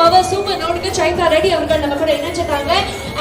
Power super நோடுக்கு Chaitra ready அவர்கள் நம்ம கூட இணைஞ்சிட்டாங்க.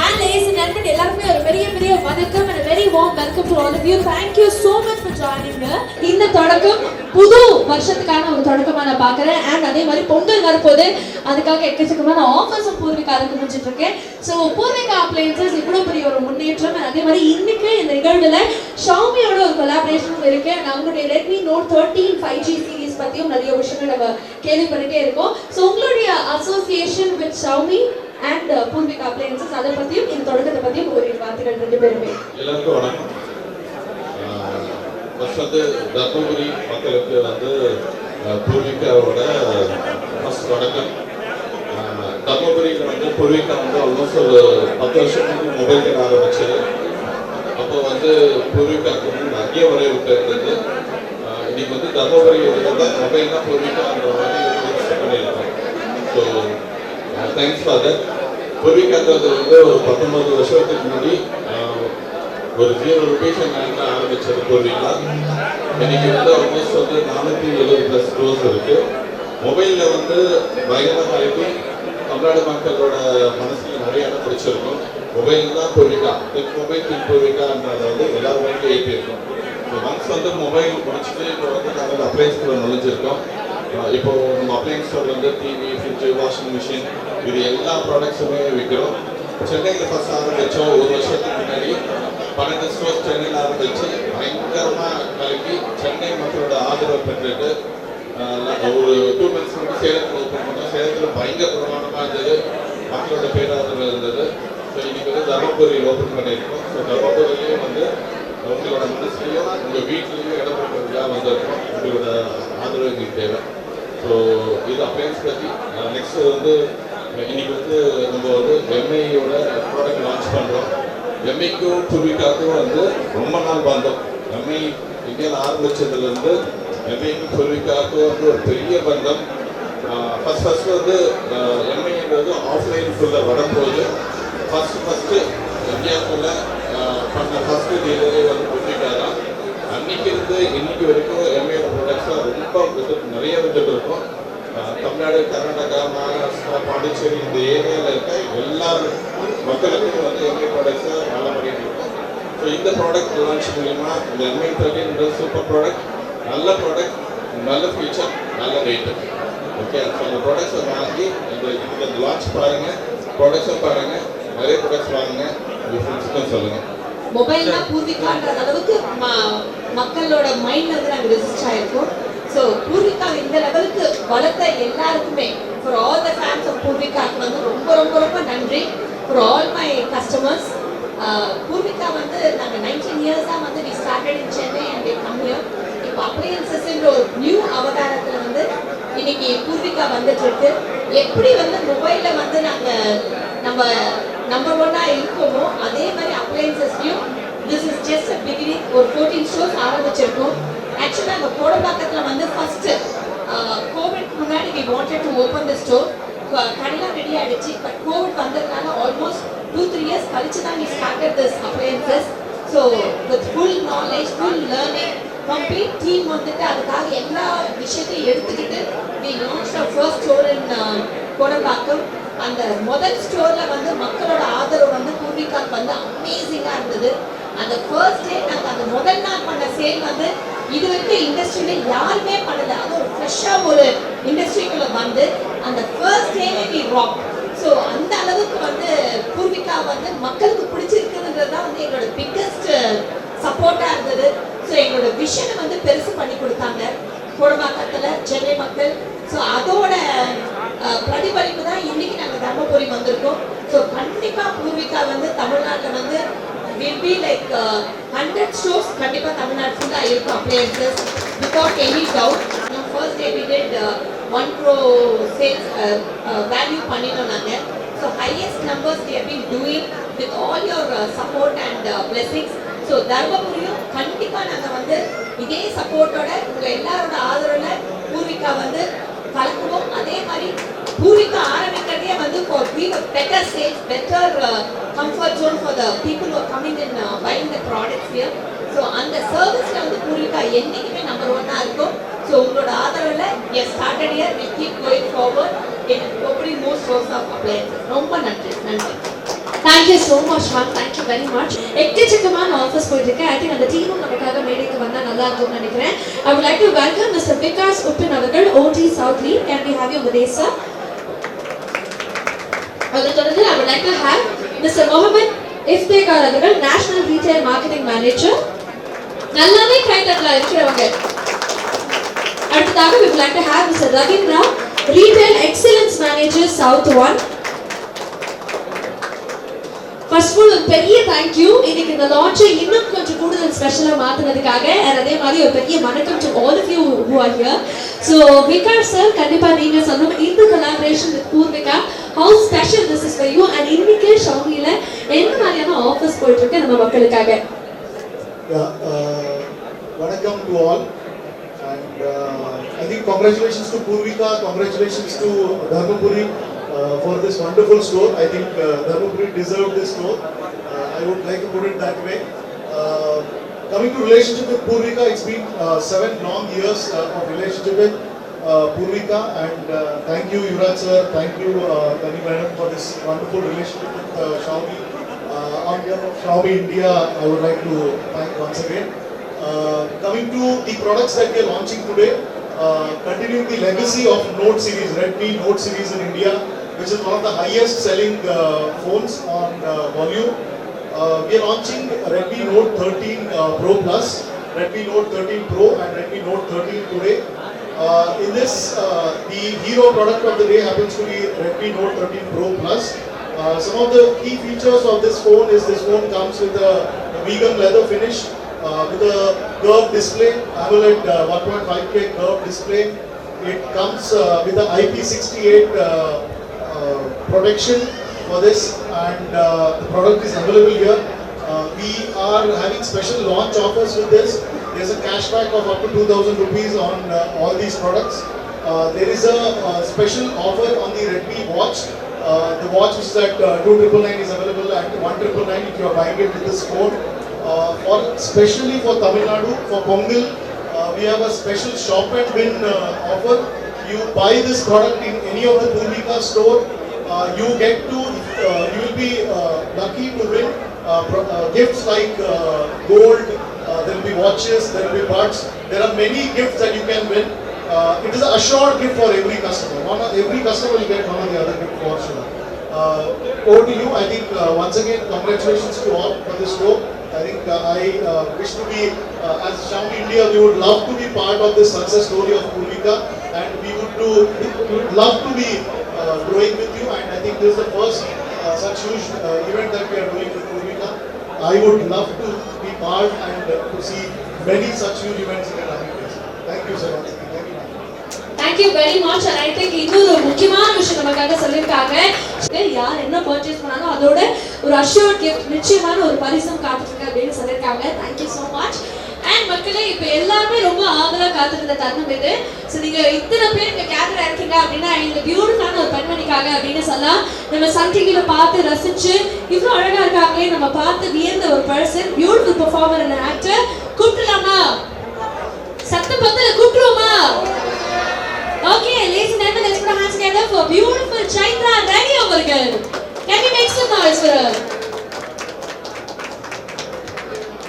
And ladies and gentlemen, எல்லாருமே ஒரு பெரிய பெரிய வணக்கம் and a very warm welcome to all of you. Thank you so much for joining me. இந்த தொடக்கம் புது வருஷத்துக்கான ஒரு தொடக்கமா நான் பார்க்கறேன். And அதே மாதிரி பொங்கல் வரப்போது அதுக்காக எக்கச்சக்கமான ஆஃபர்ஸும் பூர்விகா குமிஞ்சிட்டு இருக்கேன். ஸோ பூர்விகா அப்ளையன்சஸ் இவ்வளோ பெரிய ஒரு முன்னேற்றம். அதே மாதிரி இன்னைக்கு இந்த நிகழ்வுல ஷாமியோட ஒரு கொலாபரேஷனும் இருக்கு. நம்மளுடைய ரெட்மி நோட் 13 5G சீரிஸ் பத்தியும் நிறைய விஷயங்கள் நம்ம கேள்விப்பட்டுட்டே இருக்கோம். ஸோ உங்களுடைய association with Xiaomi and Poorvika appliances அதை பத்தியும் இந்த தொடக்கத்தை பத்தியும் ஒரு வார்த்தைகள் ரெண்டு பேருமே. எல்லாருக்கும் வணக்கம். ஃபர்ஸ்ட் தர்மபுரி மக்களுக்கு பூர்விகாவோட ஃபர்ஸ்ட் வணக்கம். தர்மபுரியில் பூர்விகா ஆல்மோஸ்ட் ஒரு 10 வருஷத்துக்கு மொபைல் கடை ஆரம்பிச்சது. அப்போ பூர்விகாவுக்கு நிறைய வரவேற்பு இருந்தது. இன்னைக்கு தர்மபுரி மொபைல் தான் பூர்விகான்ற மாதிரி பண்ணியிருக்கோம். So thanks for that. பூர்விகான்றது ஒரு 19 வருஷத்துக்கு முன்னாடி ஒரு 0 ரூபீஸ் ஆரம்பிச்சது பூர்விகா. இன்னைக்கு ஆல்மோஸ்ட் 470+ ஸ்டோர்ஸ் இருக்கு. மொபைலில் பயங்கர குவாலிட்டி தமிழ்நாடு மக்களோட மனசுல நிறைய இடம் பிடிச்சிருக்கும். மொபைல் தான் பூர்விகா, மொபைல் திங் பூர்விகான்றது எல்லாரும் வரைக்கும் ஏற்றி இருக்கும். ஒன்ஸ் மொபைல் முடிச்சுட்டு இப்போ நாங்கள் அப்ளைன்ஸ்குள்ள நுழைஞ்சிருக்கோம். இப்போ நம்ம appliance store TV, fridge, washing machine இது எல்லா ப்ராடக்ட்ஸுமே விற்கிறோம். சென்னையில் ஃபர்ஸ்ட் ஆரம்பித்தோம். ஒரு வருஷத்துக்கு முன்னாடி 12 ஸ்டோர்ஸ் சென்னையில் ஆரம்பித்து பயங்கரமாக கலக்கி சென்னை மக்களோட ஆதரவை பெற்றுட்டு ஒரு 2 months சேலத்தில் ஓப்பன் பண்ணோம். சேலத்தில் பயங்கர பிரமாணமாக இருந்தது, மக்களோட பேராதரவு இருந்தது. ஸோ இன்னைக்கு தர்மபுரியில் ஓப்பன் பண்ணியிருக்கோம். ஸோ தர்மபுரியிலையும் உங்களோட மனசுலையும் உங்கள் வீட்லேயும் இடம் பெற்றதுக்காக வந்திருக்கோம். உங்களோட ஆதரவு எங்களுக்கு தேவை. ஸோ இது அப்ளையன்ஸ் பற்றி. நெக்ஸ்ட் இன்னைக்கு நம்ம எம்ஐயோட ப்ராடக்ட் லான்ச் பண்ணுறோம். எம்ஐக்கும் பூர்விகாவுக்கும் ரொம்ப நாள் பந்தம். எம்ஐ இந்தியாவில் ஆரம்பிச்சதுலேருந்து எம்ஐக்கும் பூர்விகாவுக்கும் ஒரு பெரிய பந்தம். ஃபர்ஸ்ட் எம்ஐன்றது ஆஃப்லைனுக்குள்ளே வரும்போது ஃபர்ஸ்ட் இந்தியாவுக்குள்ள பண்ண ஃபர்ஸ்ட் டெலிவரி பூர்விகா தான். அன்னைக்கு இருந்து இன்னைக்கு வரைக்கும் எம்ஐயோட ப்ராடக்ட்ஸாக ரொம்ப நிறைய வித்துட்டு இருக்கும். தமிழ்நாடு, கர்நாடகா, மகாராஷ்டிரா, பாண்டிச்சேரி இந்த ஏரியாவில் இருக்க எல்லா மக்களுக்கும் எம்ஐ ப்ராடக்ட்ஸை நல்ல பண்ணிட்டு இருக்கோம். ஸோ இந்த ப்ராடக்ட் லான்ச் மூலிமா இந்த எம்ஐ 13 சூப்பர் ப்ராடக்ட், நல்ல ப்ராடக்ட், நல்ல ஃபியூச்சர், நல்ல ரேட்டு. ஓகே, ஸோ அந்த ப்ராடக்ட்ஸை வாங்கி இந்த லான்ச் பாருங்கள், ப்ராடக்ட்ஸும் பாருங்கள், நிறைய ப்ராடக்ட்ஸ் வாங்குங்க, உங்கள் ஃப்ரெண்ட்ஸுக்கும் சொல்லுங்கள். மொபைல்னா பூர்விகான்ற அளவுக்கு மக்களோட மைண்ட்ல நாங்கள் ரெஜிஸ்டர் ஆயிருக்கோம். ஸோ பூர்விகா இந்த லெவலுக்கு வளர்த்த எல்லாருக்குமே, for all the fans of பூர்விகாக்கு ரொம்ப ரொம்ப ரொம்ப நன்றி. For all my customers. Poorvika நாங்கள் 19 இயர்ஸாக we started in Chennai and come here. இப்போ அப்ளையன்சஸ்ன்ற ஒரு நியூ அவதாரத்தில் இன்னைக்கு பூர்விகா வந்துட்டு இருக்கு. எப்படி மொபைலில் நாங்கள் நம்ம நம்பர் 1 இருக்கோமோ அதே மாதிரி அப்ளையன்சஸ்லையும் this is just a beginning. ஒரு 14 ஸ்டோர்ஸ் ஆரம்பிச்சிருக்கோம். ஆக்சுவலாக அந்த கோடம்பாக்கத்தில் ஃபர்ஸ்ட் கோவிட் முன்னாடி we wanted to open the store. கடையெல்லாம் ரெடி ஆகிடுச்சு. பட் கோவிட் வந்ததுனால ஆல்மோஸ்ட் 2-3 இயர்ஸ் கழிச்சு தான் we started this appliances. So with full knowledge, full learning, complete team அதுக்காக எல்லா விஷயத்தையும் எடுத்துக்கிட்டு we launch the first store in Kodambakkam. அந்த முதல் ஸ்டோர்ல மக்களோட ஆதரவு பூர்விகாக்கு அமேசிங்கா இருந்தது. அந்த ஃபர்ஸ்ட் டே நாங்கள் அந்த முதல் நாள் பண்ண சேல் இது வரைக்கும் இண்டஸ்ட்ரியில யாருமே பண்ணல. அது ஒரு ஃப்ரெஷ்ஷா ஒரு இண்டஸ்ட்ரிக்குள்ள அந்த ஃபர்ஸ்ட் டேவே வி ராக். ஸோ அந்த அளவுக்கு பூர்விகா மக்களுக்கு பிடிச்சிருக்குன்றது தான் எங்களோட பிக்கஸ்ட் சப்போர்ட்டா இருந்தது. ஸோ எங்களோட விஷனை பெருசு பண்ணி கொடுத்தாங்க கோடம்பாக்கத்துல சென்னை மக்கள். ஸோ அதோட பிரதிபலிப்பு தான் இன்னைக்கு நாங்கள் தர்மபுரி வந்திருக்கோம். ஸோ கண்டிப்பாக பூர்விகா தமிழ்நாட்டில் will be like 100 stores கண்டிப்பாக தமிழ்நாடு ஃபுல்லாக இருக்கும் appliances without any doubt. First day we did 1 crore sales value பண்ணிட்டோம் நாங்கள். So highest numbers we have been doing with all your support and blessings. So தர்மபுரியும் கண்டிப்பாக நாங்கள் இதே சப்போர்ட்டோட உங்கள் எல்லாரோட ஆதரவில் பூர்விகா கலக்குவோம். அதே மாதிரி Poorvika ஆரம்பிக்கிறதே for give a better sales, better comfort zone for the people who are coming and buying the products here. So அந்த சர்வீஸ்ல பூர்விகா என்னைக்குமே நம்பர் 1 இருக்கும். ஸோ ஸோ உங்களோட ஆதரவில் as started year will keep going forward in opening more stores of appliances. ரொம்ப நன்றி. Thank you so much ma'am, thank you very much. எக்கச்சக்கமான offers போயிட்டு இருக்கு. ஐ திங்க் அந்த டீமும் நமக்காக மேடைக்கு வந்தால் நல்லா இருக்கும்னு நினைக்கிறேன். I would like to welcome mister Vikas Uppin அவர்கள், ஓடி south lead. Can we have you on the sir? அதை தொடர்ந்து I would like to have mister Mohammed Iftekhar அவர்கள், நேஷனல் ரீட்டைல் மார்க்கெட்டிங் மேனேஜர். நல்லாவே கை தட்டலாம் இருக்கிறவங்க. அடுத்ததாக we would like to have Mr. Ravindra, Retail Excellence Manager South 1. First of all, ஒரு பெரிய thank you. இன்னைக்கு இந்த launch இன்னும் கொஞ்சம் கூடுதல் ஸ்பெஷலா மாத்துனதுக்காக, அதே மாதிரி ஒரு பெரிய வணக்கம் to all of you who are here. So Vikas sir, கண்டிப்பா நீங்க சொன்ன இந்த collaboration with Purvika, how special this is for you, and இன்னைக்கு ஷாமில என்ன மாதிரியான ஆஃபர்ஸ் போயிட்டு இருக்கு நம்ம மக்களுக்காக? Welcome to all, and I think congratulations to Purvika, congratulations to Dharmapuri for this wonderful store. I think Dharmapuri deserved this store. I would like to put it that way. Coming to relationship with Purvika, it's been 7 long years of relationship with Purvika, and thank you Yuvraj sir, thank you Tani madam for this wonderful relationship with Xiaomi. On behalf of Xiaomi India, I would like to thank once again. Coming to the products that we are launching today, continuing the legacy of Note series, Redmi Note series in India, which is one of the highest selling phones on volume. We are launching Redmi Note 13 Pro Plus, Redmi Note 13 Pro and Redmi Note 13 today. In this, the hero product of the day happens to be Redmi Note 13 Pro Plus. Some of the key features of this phone is this phone comes with a vegan leather finish, with a curved display, AMOLED 1.5K curved display. It comes with the IP68 protection for this, and the product is available here. We are having special launch offers with this. There's a cashback of up to 2,000 rupees on all these products. There is a special offer on the Redmi watch. The watch which is at 2,999 is available at 1,999 if you are buying it with this phone. Especially for Tamil Nadu, for Pongal, we have a special shop and win offer. You buy this product in any of the Purvika store, you will be lucky to win gifts like gold. There will be watches, there will be buds. There are many gifts that you can win. It is an assured gift for every customer. Every customer will get one or the other gift for sure. Over to you. I think once again, congratulations to all for this show. I think I wish to be, as Xiaomi India, we would love to be part of this success story of Purvika, and we would love to be growing with you. And I think this is the first such huge event that we are doing with Purvika. I would love to be part and to see many such huge events in the coming days. Thank you so much. Thank you. Thank you very much. And I think இன்னொரு முக்கியமான விஷயம் நமக்காக சொல்லியிருக்காங்க. யார் என்ன purchase பண்ணாலும் அதோட ஒரு அஷ்யூர்ட் கிஃப்ட், நிச்சயமான ஒரு பரிசும் காத்துட்டு அப்படின்னு சொல்லியிருக்காங்க. Thank you so much. அண்ட் மக்களே, இப்போ எல்லாருமே ரொம்ப ஆவலா காத்துக்கிற தருணம் இது. ஸோ நீங்க இத்தனை பேர் இங்க கேமரா இருக்கீங்க அப்படின்னா இந்த பியூட்டிஃபுல்லான ஒரு பெண்மணிக்காக அப்படின்னு சொல்லலாம். நம்ம சன் டிவியில பார்த்து ரசிச்சு இவ்வளோ அழகா இருக்காங்களே நம்ம பார்த்து வியந்த ஒரு person, beautiful performer and actor. கூப்பிடலாமா? சத்தம் பத்தல, கூப்பிடுவோமா? Okay, ladies and gentlemen, let's put our hands together for beautiful Chaitra Reddy அவர்கள். Can we make some noise for her?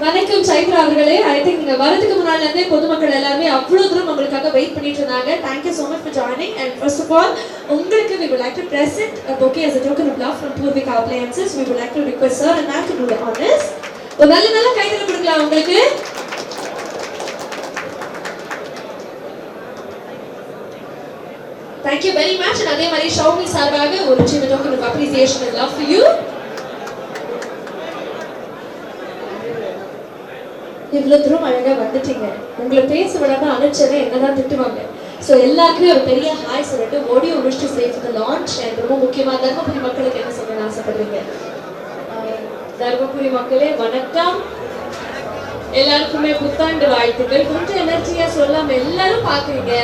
வணக்கம் சைத்ரா அவர்களே. ஐ திங்க் நீங்க வரதுக்கு முன்னாடில இருந்தே பொதுமக்கள் எல்லாரும் அவ்வளவு தூரம் உங்களுக்காக வெயிட் பண்ணிட்டு இருந்தாங்க. Thank you so much for joining, and first of all உங்களுக்கு we would like to present a bouquet as a token of love from Purvika Appliances. We would like to request sir and ma'am to do the honors. ஒரு நல்ல கைதட்டல் கொடுக்கலாம் உங்களுக்கு. Thank you very much. And அதே மாதிரி Xiaomi சார்பாக ஒரு சின்ன token of appreciation and love for you. இவ்வளோ தூரம் அழகாக வந்துட்டீங்க. உங்களை பேச விடாம அனுப்பிச்சதை என்னதான் திட்டுவாங்க. ஸோ எல்லாருக்குமே ஒரு பெரிய ஹாய் சொல்லிட்டு ஓடியோ wish to save the launch. And ரொம்ப முக்கியமாக தர்மபுரி மக்களுக்கு என்ன சொல்லணும்னு ஆசைப்படுறீங்க? தர்மபுரி மக்களே வணக்கம். எல்லாருக்குமே புத்தாண்டு வாழ்த்துக்கள். கொஞ்சம் எனர்ஜியா சொல்லாம எல்லாரும் பாக்குறீங்க.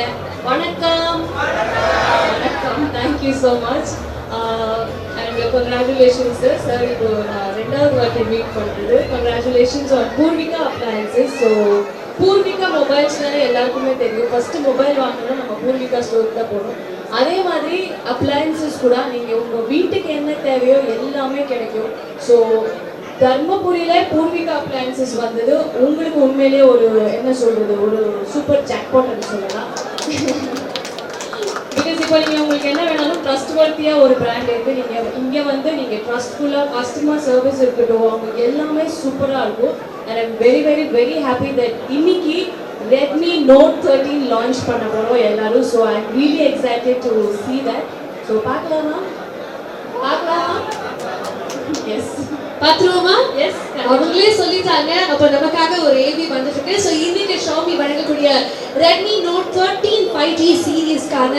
வணக்கம் வணக்கம். Thank you so much. And congratulations sir. இப்போ ரெண்டாவது வாட்டி மீட் பண்ணுறது. Congratulations on Poorvika appliances. So Poorvika மொபைல்ஸ்னாலே எல்லாருக்குமே தெரியும். ஃபர்ஸ்ட் மொபைல் வாங்கணும்னா நம்ம பூர்விகா ஸ்டோருக்கு தான் போகணும். அதே மாதிரி அப்ளையன்சஸ் கூட நீங்கள் உங்கள் வீட்டுக்கு என்ன தேவையோ எல்லாமே கிடைக்கும். ஸோ தர்மபுரியில பூர்விகா அப்ளையன்சஸ் வந்தது உங்களுக்கு உண்மையிலேயே ஒரு என்ன சொல்றது, ஒரு சூப்பர் ஜாக்பாட் சொல்லலாம். பிகாஸ் இப்போ நீங்கள் உங்களுக்கு என்ன வேணாலும் ட்ரஸ்ட்வர்த்தியாக ஒரு பிராண்ட் இருக்குது. நீங்கள் இங்கே வந்து நீங்கள் ட்ரஸ்ட்ஃபுல்லாக கஸ்டமர் சர்வீஸ் இருக்கட்டும், அவங்களுக்கு எல்லாமே சூப்பராக இருக்கும். And I'm very very very happy that இன்னைக்கு Redmi Note 13 லான்ச் பண்ண போகிறோம் எல்லாரும். So I am really excited to see that. So பார்க்கலாமா? எஸ் பாத்துருவோமா? எஸ் அவங்களே சொல்லிட்டாங்க. அப்ப நமக்காக ஒரு ஏவி வந்துட்டு இருக்கு. ஸோ இன்னைக்கு ஷாமி வழங்கக்கூடிய Redmi Note 13 5G சீரீஸ்க்கான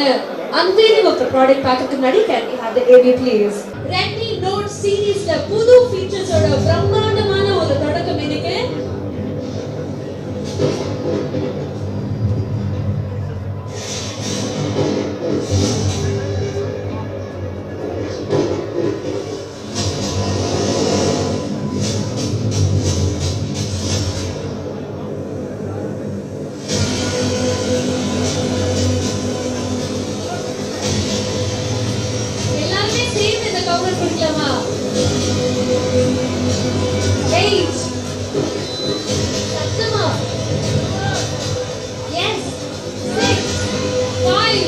unveiling of the product பார்க்கறதுக்கு முன்னாடி can we have the AV please? Redmi Note சீரீஸ்ல புது ஃபீச்சர்ஸோட பிரம்மாண்டமான ஒரு தொடக்கம் இன்னைக்கு. எல்லாருமே சேர்ந்து இந்த கவுண்டர் பிடிக்கலாமா? 8 சத்தமா. Yes 6 5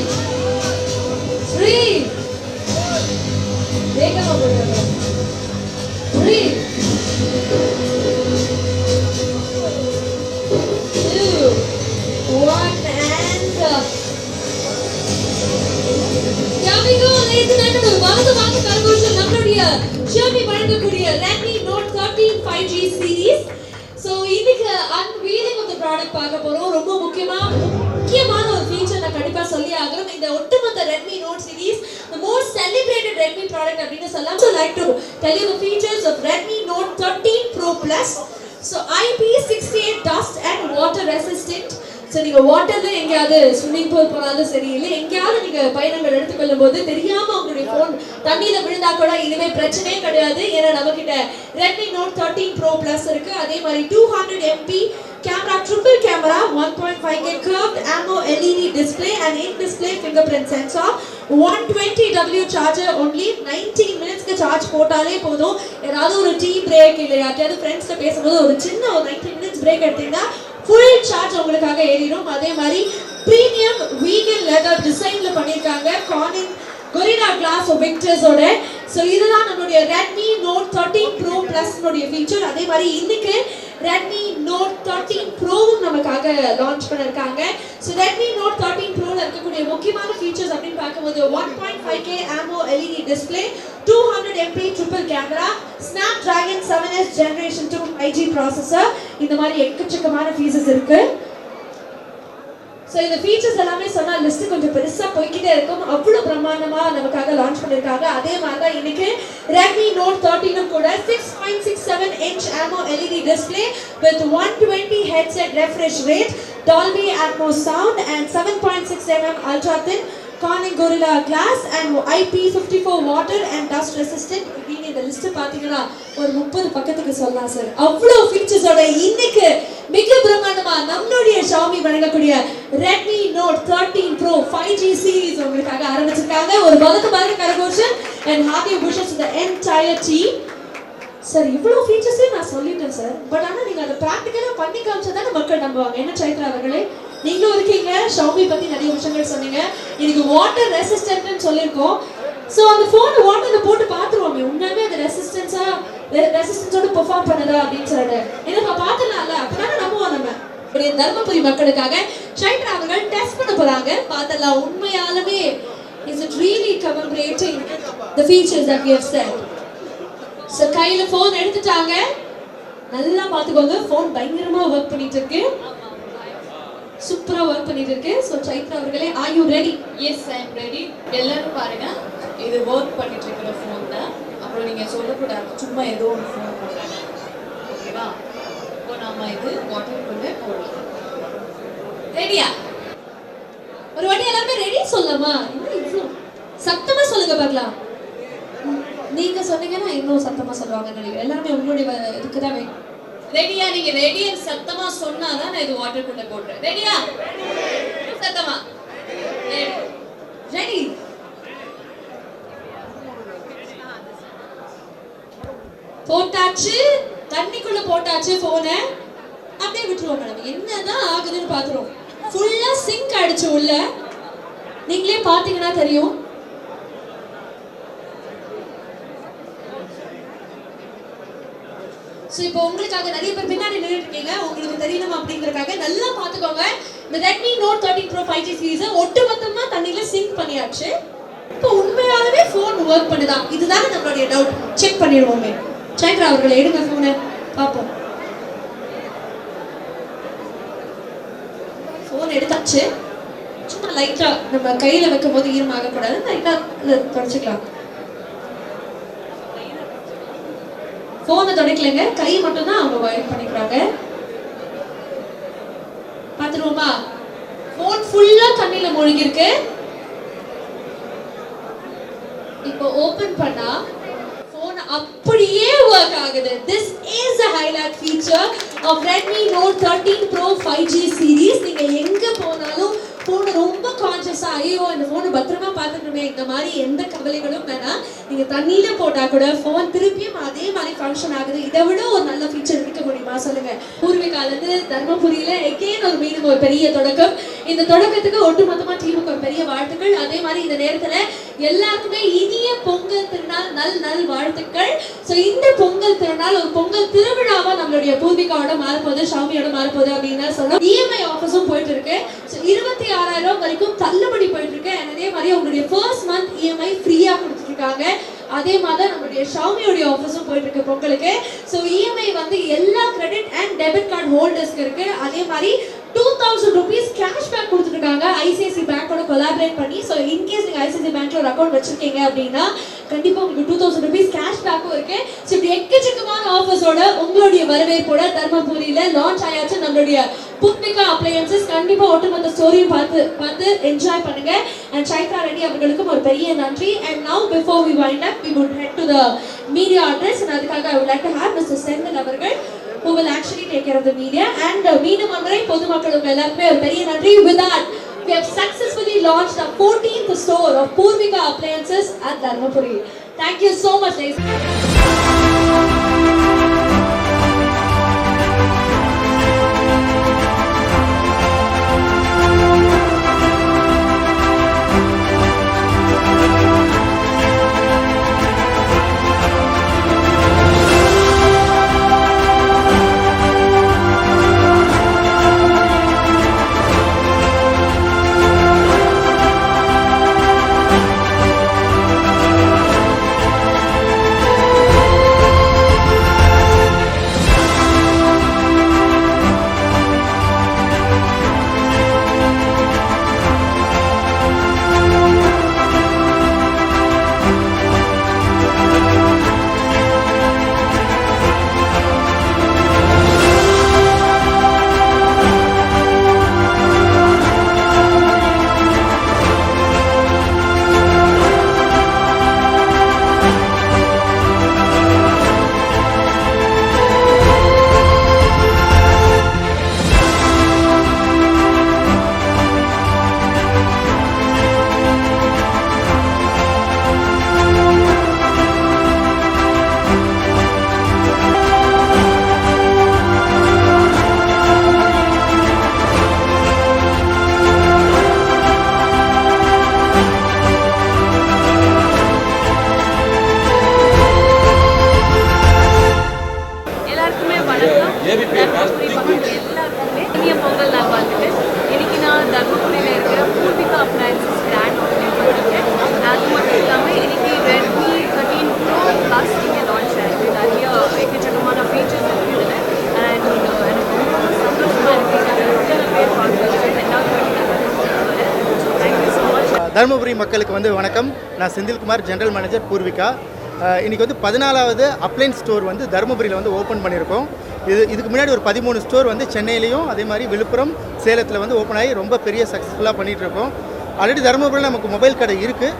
3 வேகமா போடுங்க. 3 2 1 and here we go ladies and gentlemen. வாங்க கரகோஷம் நம்மளுடைய ஷாமி வழங்கக்கூடிய Redmi Note 13 5G series. So இன்னைக்கு unveiling of the product பார்க்க போறோம். ரொம்ப முக்கியமான ஒரு ஃபீச்சர் நான் கண்டிப்பா சொல்லி ஆகணும். இந்த ஒட்டுமொத்த Redmi Note series the most celebrated Redmi product அப்படின்னு சொல்லலாம். So like to tell you the features of Redmi Note 13 Pro Plus. So IP68 dust and water resistant. So நீங்கள் வாட்டரில் எங்கேயாவது ஸ்விம்மிங் பூல் போனாலும் சரி, இல்லை எங்கேயாவது நீங்கள் பயணங்கள் எடுத்துக்கொள்ளும் போது தெரியாமல் உங்களுடைய ஃபோன் தண்ணியில் விழுந்தா கூட இனிமேல் பிரச்சனையே கிடையாது. ஏன்னா நம்மக்கிட்ட Redmi Note 13 Pro Plus இருக்குது. அதே மாதிரி 200 MP camera, triple camera, 1.5K curved AMO LED display and in-display fingerprint sensor, 120W charger only. 19 minutesக்கு charge போட்டாலே போதும். ஏதாவது ஒரு டீ பிரேக் இல்லை யார்ட்டையாவது ஃப்ரெண்ட்ஸ்கிட்ட பேசும்போது ஒரு சின்ன ஒரு 19 minutes பிரேக் எடுத்தீங்கன்னா ஃபுல் சார்ஜ் உங்களுக்காக ஏறிடும். அதே மாதிரி பிரீமியம் வீகன் லெதர் டிசைன்ல பண்ணிருக்காங்க Corning Gorilla Glass Victors-ஓட. ஸோ இதுதான் நம்மளுடைய Redmi Note 13 Pro Plus உடைய ஃபீச்சர். அதே மாதிரி இன்னைக்கு Redmi Note 13 Pro-வும் நமக்காக லான்ச் பண்ணிருக்காங்க. ஸோ Redmi Note 13 Pro-ல இருக்கக்கூடிய முக்கியமான ஃபீச்சர்ஸ் அப்படின்னு பார்க்கும்போது 1.5K AMO LED display, 200 MP triple camera, Snapdragon 7S Generation 2 5G processor. இந்த மாதிரி எக்கச்சக்கமான ஃபீச்சர்ஸ் இருக்கு. ஸோ இந்த ஃபீச்சர்ஸ் எல்லாமே சொன்னால் லிஸ்ட் கொஞ்சம் பெருசாக போய்கிட்டே இருக்கும். அவ்வளோ பிரம்மாண்டமாக நமக்காக லான்ச் பண்ணியிருக்காங்க. அதே மாதிரி தான் இன்னைக்கு Redmi Note 13 கூட 6.67 inch AMO LED display with 120 headset refresh rate, Dolby Atmos sound and 7.6 mm ultra thin Corning Gorilla Glass and IP54 water and dust resistant. இப்படின்னு இந்த லிஸ்ட் பார்த்தீங்கன்னா ஒரு 30 பக்கத்துக்கு சொல்லலாம் சார். அவ்வளோ ஃபீச்சர்ஸோட இன்னைக்கு மிக பிரம்மாண்டமா நம்மளுடைய ஷாமி வழங்கக்கூடிய Redmi Note 13 Pro 5G series உங்களுக்காக ஆரம்பிச்சிருக்காங்க. ஒரு பலத்த கரகோஷம் and hearty wishes to the entire team. Sir இவ்வளோ ஃபீச்சர்ஸே நான் சொல்லிட்டேன் சார். பட் ஆனால் நீங்கள் அதை ப்ராக்டிக்கலாக பண்ணி காமிச்சா மக்கள் நம்புவாங்க. என்ன சைத்ரா அவர்களே, நீங்களும் இருக்கீங்க, ஷாமி பற்றி நிறைய விஷயங்கள் சொன்னீங்க. இன்னைக்கு வாட்டர் ரெசிஸ்டன்ட்னு சொல்லியிருக்கோம். ஸோ அந்த ஃபோனை வாட்டரில் போட்டு பார்த்துருவோமே உண்மையாகவே அது ரெசிஸ்டன்ஸோட பெர்ஃபார்ம் பண்ணுதா அப்படின்னு சொல்லிட்டு ஏன்னா பார்த்துலாம்ல, அப்பதானே நம்புவோம் நம்ம. இப்படி தர்மபுரி மக்களுக்காக சைத்ரா அவர்கள் டெஸ்ட் பண்ண போறாங்க. பார்த்தலாம் உண்மையாலுமே is it really commemorating the features that we have said. So கையில் ஃபோன் எடுத்துட்டாங்க, நல்லா பார்த்துக்கோங்க. ஃபோன் பயங்கரமாக ஒர்க் பண்ணிட்டு இருக்கு, சூப்பராக ஒர்க் பண்ணிட்டு இருக்கு. ஸோ சைத்ரா அவர்களே, are you ready? Yes I am ready. எல்லாரும் பாருங்க, இது ஒர்க் பண்ணிட்டு இருக்கிற ஃபோன் தான். அப்புறம் நீங்கள் சொல்லக்கூடாது சும்மா ஏதோ ஒரு ஃபோன் போடுறாங்க, ஓகேவா? இப்போ நம்ம இது வாட்டருக்குள்ளே போடலாம். ரெடியா? ஒரு வாட்டி எல்லாருமே ரெடி சொல்லலாமா? இன்னும் இவ்வளோ சத்தமாக சொல்லுங்க பார்க்கலாம். நீங்க சொன்னீங்கன்னா இன்னும் சத்தமாக சொல்லுவாங்கன்னு நினைக்கிறேன். எல்லாருமே உங்களுடைய இதுக்கு தான் ரெடியா? நீங்க ரெடியா சத்தமா சொன்னாதான் நான் இது வாட்டருக்குள்ள போடுறேன். ரெடியா? சத்தமா ரெடி. போட்டாச்சு, தண்ணிக்குள்ள போட்டாச்சு போனை. அப்படியே விட்டுருவோம் மேடம். என்னதான் ஆகுதுன்னு பாத்துருவோம். ஃபுல்லா சிங்க் ஆயிடுச்சு உள்ள. நீங்களே பாத்தீங்கன்னா தெரியும். சோ இப்போ உங்களுக்காக நிறைய பேர் பின்னாடி நின்னுட்டு இருக்கீங்க. உங்களுக்கு தெரியணும் அப்படிங்கறதுக்காக நல்லா பாத்துக்கோங்க. இந்த Redmi Note 13 Pro 5G series ஒட்டுமொத்தமா தண்ணில சிங்க் பண்ணியாச்சு. இப்போ உண்மையாவே ஃபோன் வர்க் பண்ணுதா? இதுதானே நம்மளுடைய டவுட். செக் பண்ணிடுவோமே. சைத்ரா அவர்களே எடுங்க ஃபோனை பாப்போம். ஃபோன் எடுத்தாச்சு. சும்மா லைட்டா நம்ம கையில வைக்கும் போது ஈரமாக கூடாது. லைட்டா தொடச்சிக்கலாம். போனை தொடக்கலங்க, கை மட்டும் தான் அவங்க வயர் பண்ணிக்கிறாங்க. பாத்துருவோமா? போன் ஃபுல்லா தண்ணில மூழ்கி இருக்கு. இப்போ ஓபன் பண்ணா போன் அப்படியே வர்க் ஆகுது. This is a highlight feature of Redmi Note 13 Pro 5G series. நீங்க எங்க போனாலும் போனை ரொம்ப கான்ஷியஸா ஐயோ இந்த போனை பத்திரமா பார்த்துக்கணுமே இந்த மாதிரி எந்த கவலைகளும் வேணாம். நீங்க தண்ணியில போட்டா கூட போன் திருப்பியும் அதே மாதிரி ஃபங்க்ஷன் ஆகுது. இதை விட ஒரு நல்ல ஃபீச்சர் இருக்க முடியுமா சொல்லுங்க? பூர்விகால இருந்து தர்மபுரியில எகெயின் ஒரு மீண்டும் ஒரு பெரிய தொடக்கம். இந்த தொடக்கத்துக்கு ஒட்டுமொத்தமா டீமுக்கு ஒரு பெரிய வாழ்த்துக்கள். அதே மாதிரி இந்த நேரத்துல எல்லாருக்குமே இனிய பொங்கல் திருநாள் நல் வாழ்த்துக்கள். சோ இந்த பொங்கல் திருநாள் ஒரு பொங்கல் திருவிழாவா நம்மளுடைய பூர்விகாவோட மாறப்போகுது, ஷாமியோட மாறப்போகுது அப்படின்னு சொல்லலாம். இஎம்ஐ ஆஃபர்ஸும் போயிட்டு இருக்கு. 26,000 வரைக்கும் தள்ளுபடி போயிட்டு இருக்கு. அதே மாதிரி உங்களுடைய ஃபர்ஸ்ட் மந்த் இஎம்ஐ ஃப்ரீயா கொடுத்துட்டு இருக்காங்க. அதே மாதிரி நம்மளுடைய ஷாமியோட ஆஃபர்ஸும் போயிட்டு இருக்கு பொங்கலுக்கு. ஸோ இஎம்ஐ வந்து எல்லா கிரெடிட் அண்ட் டெபிட் கார்டு ஹோல்டர்ஸ்க்கு இருக்கு. அதே மாதிரி 2000 rupees கேஷ்பேக் கொடுத்துருக்காங்க ஐசிஐசி பேங்கோட கொலாபரேட் பண்ணி. ஸோ இன்கேஸ் நீங்கள் ஐசிஐசி பேங்க்ல ஒரு அக்கௌண்ட் வச்சிருக்கீங்க அப்படின்னா கண்டிப்பாக உங்களுக்கு 2000 rupees கேஷ்பேக்கும் இருக்கு. ஸோ இப்படி எக்கச்சக்கமான ஆஃபர்ஸோட உங்களுடைய வரவேற்போட தர்மபுரியில லான்ச் ஆயாச்சு நம்மளுடைய பூர்விகா அப்ளையன்சஸ். கண்டிப்பா ஒட்டுமொத்த ஸ்டோரியும் பார்த்து என்ஜாய் பண்ணுங்க. அண்ட் சைத்ரா ரெட்டி அவர்களுக்கும் ஒரு பெரிய நன்றி. And now before we wind up we would head to the media address. and அதுக்காக I would like to have Mr. Senthil அவர்கள் who will actually take care of the media. and மீண்டும் ஒருமுறை பொதுமக்களுக்கு எல்லாருக்குமே ஒரு பெரிய நன்றி. With that we have successfully launched the 14th store of Purvika Appliances at Dharmapuri. Thank you so much ladies. இனிய பொங்கல் நல்வாழ்த்துக்கள். இன்னைக்கு நான் தர்மபுரியில் இருக்கிற பூர்விகா அப்ளையன்சஸ் கிராண்ட் ஓப்பனிங் பண்ணியிருக்கேன். அது மட்டும் இல்லாமல் இன்னைக்கு Redmi 13 Pro Plus இங்கே லான்ச் ஆகிருக்கு. நிறைய எக்கச்சக்கமான ஃபீச்சர்ஸ் இருக்குது. அண்ட் எனக்கு ரொம்ப சந்தோஷமாக இருக்குது. எத்தனை பேர் பார்க்குறது தேங்க்யூ ஸோ மச். தருமபுரி மக்களுக்கு வணக்கம். நான் செந்தில்குமார், ஜெனரல் மேனேஜர் பூர்விகா. இன்றைக்கி 14வது அப்ளைன்ஸ் ஸ்டோர் தருமபுரியில் ஓப்பன் பண்ணியிருக்கோம். இதுக்கு முன்னாடி ஒரு 13 ஸ்டோர் சென்னையிலையும் அதே மாதிரி விழுப்புரம், சேலத்தில் ஓப்பன் ஆகி ரொம்ப பெரிய சக்ஸஸ்ஃபுல்லாக பண்ணிகிட்ருக்கோம். ஆல்ரெடி தருமபுரியில் நமக்கு மொபைல் கடை இருக்குது.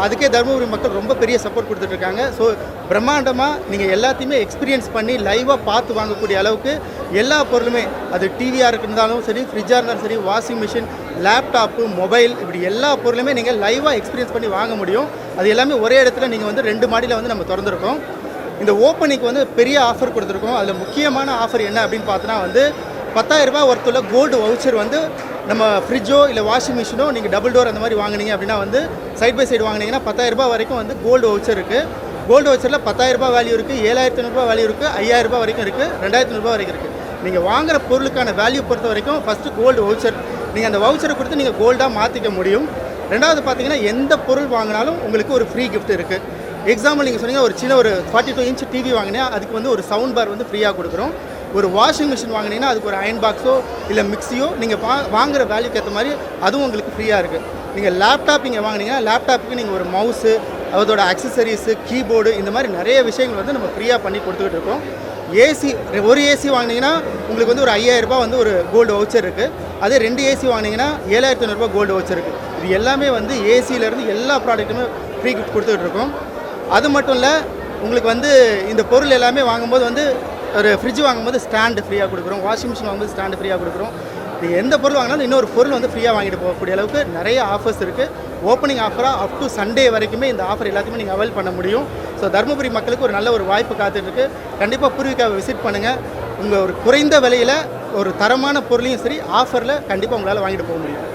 அதுக்கே தருமபுரி மக்கள் ரொம்ப பெரிய சப்போர்ட் கொடுத்துட்ருக்காங்க. ஸோ பிரம்மாண்டமாக நீங்கள் எல்லாத்தையுமே எக்ஸ்பீரியன்ஸ் பண்ணி லைவாக பார்த்து வாங்கக்கூடிய அளவுக்கு எல்லா பொருளுமே, அது டிவியாக இருந்தாலும் சரி, ஃப்ரிட்ஜாக இருந்தாலும் சரி, வாஷிங் மிஷின், லேப்டாப்பு, மொபைல், இப்படி எல்லா பொருளுமே நீங்கள் லைவாக எக்ஸ்பீரியன்ஸ் பண்ணி வாங்க முடியும். அது எல்லாமே ஒரே இடத்துல நீங்கள் வந்து 2 மாடியில் வந்து நம்ம திறந்துருக்கோம். இந்த ஓப்பனிங்க்கு வந்து பெரிய ஆஃபர் கொடுத்துருக்கோம். அதில் முக்கியமான ஆஃபர் என்ன அப்படின்னு பார்த்தோன்னா வந்து 10,000 ரூபாய் ஒர்த்துள்ள கோல்டு வவுச்சர் வந்து நம்ம ஃப்ரிட்ஜோ இல்லை வாஷிங் மிஷினோ நீங்கள் டபுள் டோர் அந்த மாதிரி வாங்கினீங்க அப்படின்னா வந்து சைட் பை சைடு வாங்கினீங்கன்னா 10,000 ரூபாய் வரைக்கும் வந்து கோல்டு வவுச்சர் இருக்குது. கோல்டு வவுச்சரில் 10,000 ரூபாய் வேல்யூ இருக்குது, 7,500 ரூபாய் வேல்யூ இருக்குது, 5,000 ரூபாய் வரைக்கும் இருக்குது, 2,500 ரூபாய் வரைக்கும் இருக்குது. நீங்கள் வாங்குற பொருளுக்கான வேல்யூ பொறுத்த வரைக்கும் ஃபஸ்ட்டு கோல்டு வவுச்சர், நீங்கள் அந்த வவுச்சரை கொடுத்து நீங்கள் கோல்டாக மாற்றிக்க முடியும். ரெண்டாவது பார்த்தீங்கன்னா எந்த பொருள் வாங்கினாலும் உங்களுக்கு ஒரு ஃப்ரீ கிஃப்ட் இருக்குது. எக்ஸாம்பிள் நீங்கள் சொன்னீங்க ஒரு சின்ன ஒரு 42 இன்ச் டிவி வாங்கினா அதுக்கு வந்து ஒரு சவுண்ட் பார் வந்து ஃப்ரீயாக கொடுக்குறோம். ஒரு வாஷிங் மிஷின் வாங்கினீங்கன்னா அதுக்கு ஒரு அயன் பாக்ஸோ இல்லை மிக்ஸியோ நீங்கள் வாங்குகிற வேல்யூக்கு ஏற்ற மாதிரி அதுவும் உங்களுக்கு ஃப்ரீயாக இருக்குது. நீங்கள் லேப்டாப் இங்கே வாங்கினீங்கன்னா லேப்டாப்புக்கு நீங்கள் ஒரு மவுஸு, அதோட அக்சசரிஸு, கீபோர்டு, இந்த மாதிரி நிறைய விஷயங்கள் வந்து நம்ம ஃப்ரீயாக பண்ணி கொடுத்துக்கிட்டு இருக்கோம். ஏசி, ஒரு ஏசி வாங்கினீங்கன்னா உங்களுக்கு வந்து ஒரு 5,000 ரூபாய் வந்து ஒரு கோல்டு வவுச்சர் இருக்குது. அதே 2 ஏசி வாங்கினீங்கன்னா 7,500 ரூபாய் கோல்டு வவுச்சர் இருக்குது. இது எல்லாமே வந்து ஏசியிலேருந்து எல்லா ப்ராடக்ட்டுமே ஃப்ரீ கிஃப்ட் கொடுத்துக்கிட்டு இருக்கோம். அது மட்டும் இல்லை, உங்களுக்கு வந்து இந்த பொருள் எல்லாமே வாங்கும்போது வந்து ஒரு ஃப்ரிட்ஜ் வாங்கும்போது ஸ்டாண்டு ஃப்ரீயாக கொடுக்குறோம், வாஷிங் மிஷின் வாங்கும்போது ஸ்டாண்டு ஃப்ரீயாக கொடுக்குறோம். நீங்கள் எந்த பொருள் வாங்கினாலும் இன்னொரு பொருள் வந்து ஃப்ரீயாக வாங்கிட்டு போகக்கூடிய அளவுக்கு நிறைய ஆஃபர்ஸ் இருக்குது. ஓப்பனிங் ஆஃபராக அப் டு சண்டே வரைக்குமே இந்த ஆஃபர் எல்லாத்தையுமே நீங்கள் அவைல் பண்ண முடியும். ஸோ தருமபுரி மக்களுக்கு ஒரு நல்ல ஒரு வாய்ப்பு காத்துட்ருக்கு. கண்டிப்பாக பூர்விகாவை விசிட் பண்ணுங்கள். உங்கள் ஒரு குறைந்த விலையில் ஒரு தரமான பொருளையும் சரி ஆஃபரில் கண்டிப்பாக உங்களால் வாங்கிட்டு போக முடியும்.